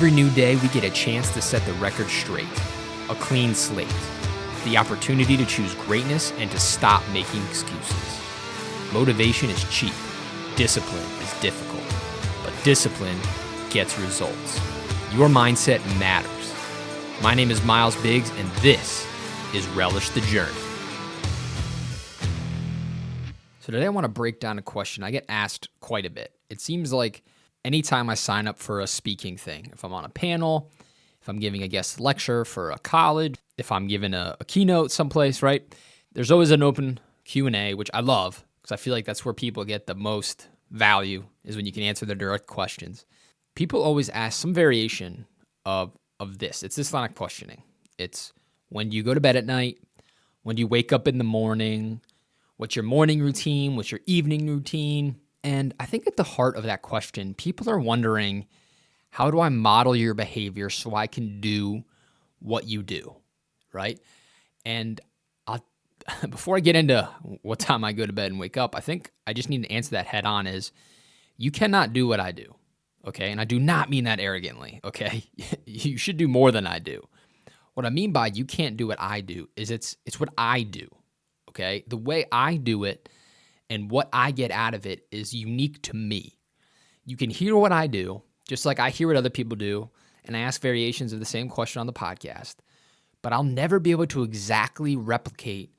Every new day, we get a chance to set the record straight, a clean slate, the opportunity to choose greatness and to stop making excuses. Motivation is cheap, discipline is difficult, but discipline gets results. Your mindset matters. My name is Myles Biggs, and this is Relish the Journey. So today I want to break down a question I get asked quite a bit. It seems like anytime I sign up for a speaking thing, if I'm on a panel, if I'm giving a guest lecture for a college, if I'm giving a keynote someplace, right? There's always an open Q&A, which I love because I feel like that's where people get the most value, is when you can answer their direct questions. People always ask some variation of this. It's this line of questioning. It's, when do you go to bed at night? When do you wake up in the morning? What's your morning routine? What's your evening routine? And I think at the heart of that question, people are wondering, how do I model your behavior so I can do what you do, right? And before I get into what time I go to bed and wake up, I think I just need to answer that head on is, you cannot do what I do, okay? And I do not mean that arrogantly, okay? You should do more than I do. What I mean by you can't do what I do is it's what I do, okay? The way I do it and what I get out of it is unique to me. You can hear what I do, just like I hear what other people do, and I ask variations of the same question on the podcast, but I'll never be able to exactly replicate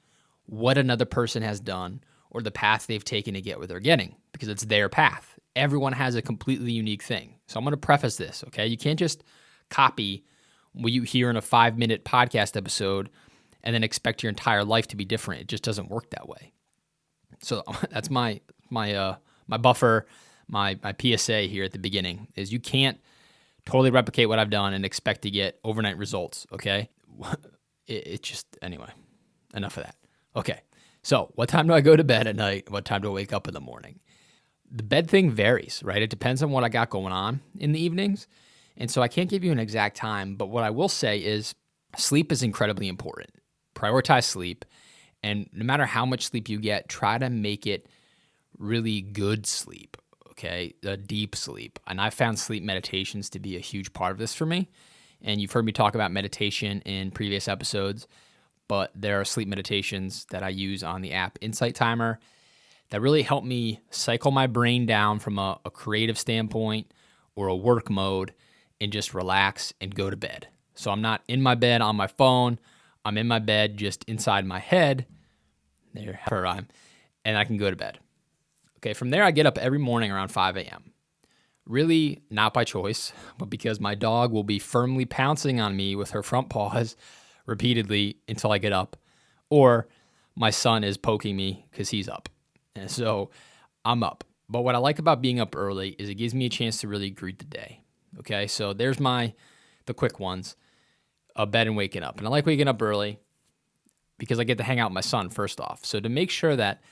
what another person has done or the path they've taken to get where they're getting, because it's their path. Everyone has a completely unique thing. So I'm going to preface this, okay? You can't just copy what you hear in a 5-minute podcast episode and then expect your entire life to be different. It just doesn't work that way. So that's my buffer, my PSA here at the beginning, is you can't totally replicate what I've done and expect to get overnight results, okay? Anyway, enough of that. Okay, so what time do I go to bed at night? What time do I wake up in the morning? The bed thing varies, right? It depends on what I got going on in the evenings. And so I can't give you an exact time, but what I will say is sleep is incredibly important. Prioritize sleep. And no matter how much sleep you get, try to make it really good sleep, okay? A deep sleep. And I found sleep meditations to be a huge part of this for me. And you've heard me talk about meditation in previous episodes, but there are sleep meditations that I use on the app Insight Timer that really help me cycle my brain down from a creative standpoint or a work mode and just relax and go to bed. So I'm not in my bed on my phone. I'm in my bed just inside my head, and I can go to bed. Okay, from there I get up every morning around 5 a.m. Really not by choice, but because my dog will be firmly pouncing on me with her front paws repeatedly until I get up, or my son is poking me because he's up. And so I'm up. But what I like about being up early is it gives me a chance to really greet the day. Okay, so there's the quick ones. Bed and waking up. And I like waking up early because I get to hang out with my son first off. So to make sure that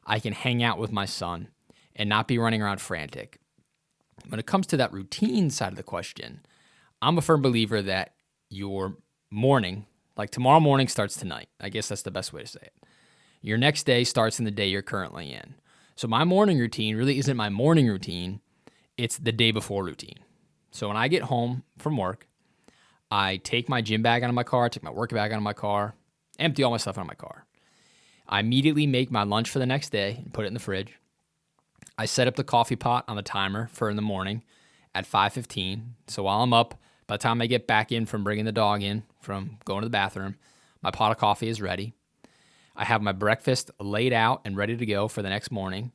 I can hang out with my son and not be running around frantic. When it comes to that routine side of the question, I'm a firm believer that your morning, like tomorrow morning starts tonight. I guess that's the best way to say it. Your next day starts in the day you're currently in. So my morning routine really isn't my morning routine. It's the day before routine. So when I get home from work, I take my gym bag out of my car, take my work bag out of my car, empty all my stuff out of my car. I immediately make my lunch for the next day and put it in the fridge. I set up the coffee pot on the timer for in the morning at 5:15. So while I'm up, by the time I get back in from bringing the dog in from going to the bathroom, my pot of coffee is ready. I have my breakfast laid out and ready to go for the next morning.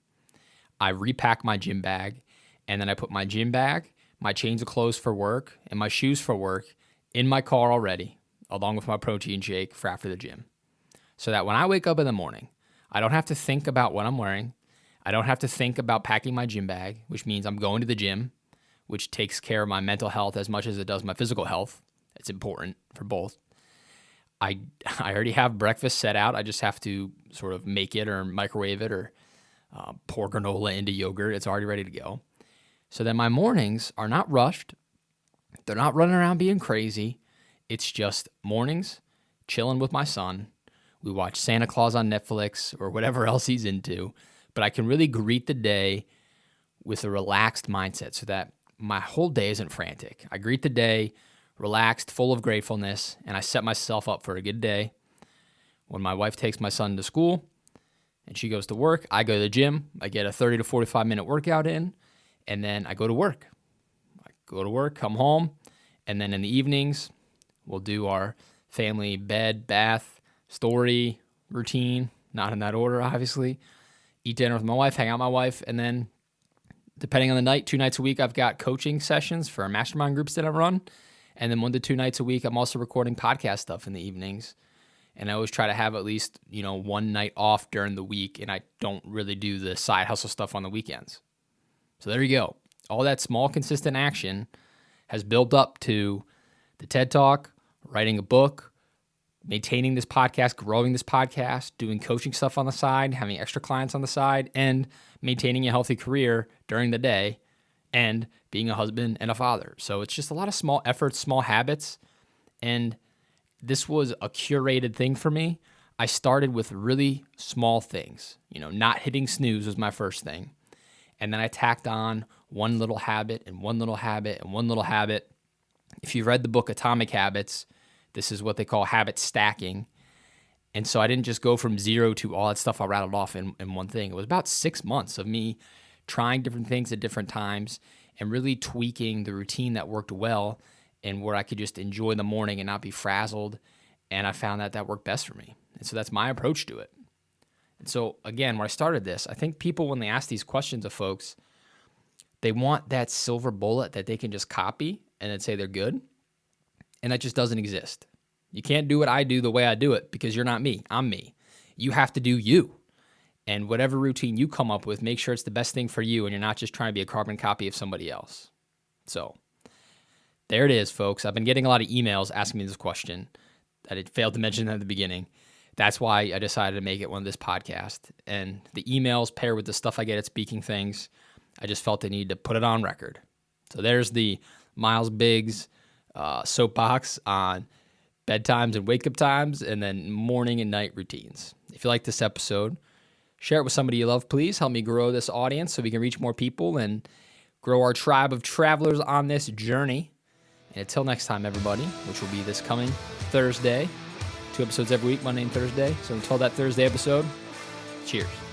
I repack my gym bag, and then I put my gym bag, my change of clothes for work, and my shoes for work in my car already, along with my protein shake for after the gym. So that when I wake up in the morning, I don't have to think about what I'm wearing. I don't have to think about packing my gym bag, which means I'm going to the gym, which takes care of my mental health as much as it does my physical health. It's important for both. I already have breakfast set out. I just have to sort of make it or microwave it or pour granola into yogurt. It's already ready to go. So then my mornings are not rushed. They're not running around being crazy. It's just mornings, chilling with my son. We watch Santa Claus on Netflix or whatever else he's into. But I can really greet the day with a relaxed mindset so that my whole day isn't frantic. I greet the day relaxed, full of gratefulness, and I set myself up for a good day. When my wife takes my son to school and she goes to work, I go to the gym. I get a 30 to 45 minute workout in, and then I go to work. Come home, and then in the evenings, we'll do our family bed, bath, story, routine, not in that order, obviously. Eat dinner with my wife, hang out with my wife, and then depending on the night, 2 nights a week, I've got coaching sessions for our mastermind groups that I run. And then 1 to 2 nights a week, I'm also recording podcast stuff in the evenings. And I always try to have at least, 1 night off during the week, and I don't really do the side hustle stuff on the weekends. So there you go. All that small, consistent action has built up to the TED Talk, writing a book, maintaining this podcast, growing this podcast, doing coaching stuff on the side, having extra clients on the side, and maintaining a healthy career during the day, and being a husband and a father. So it's just a lot of small efforts, small habits, and this was a curated thing for me. I started with really small things. Not hitting snooze was my first thing. And then I tacked on one little habit and one little habit and one little habit. If you've read the book Atomic Habits, this is what they call habit stacking. And so I didn't just go from zero to all that stuff I rattled off in one thing. It was about 6 months of me trying different things at different times and really tweaking the routine that worked well and where I could just enjoy the morning and not be frazzled. And I found that worked best for me. And so that's my approach to it. And so again, when I started this, I think people, when they ask these questions of folks, they want that silver bullet that they can just copy and then say they're good. And that just doesn't exist. You can't do what I do the way I do it because you're not me. I'm me. You have to do you. And whatever routine you come up with, make sure it's the best thing for you and you're not just trying to be a carbon copy of somebody else. So there it is, folks. I've been getting a lot of emails asking me this question. I failed to mention at the beginning. That's why I decided to make it one of this podcast. And the emails paired with the stuff I get at speaking things, I just felt the need to put it on record. So there's the Myles Biggs soapbox on bedtimes and wake-up times, and then morning and night routines. If you like this episode, share it with somebody you love, please. Help me grow this audience so we can reach more people and grow our tribe of travelers on this journey. And until next time, everybody, which will be this coming Thursday, 2 episodes every week, Monday and Thursday. So until that Thursday episode, cheers.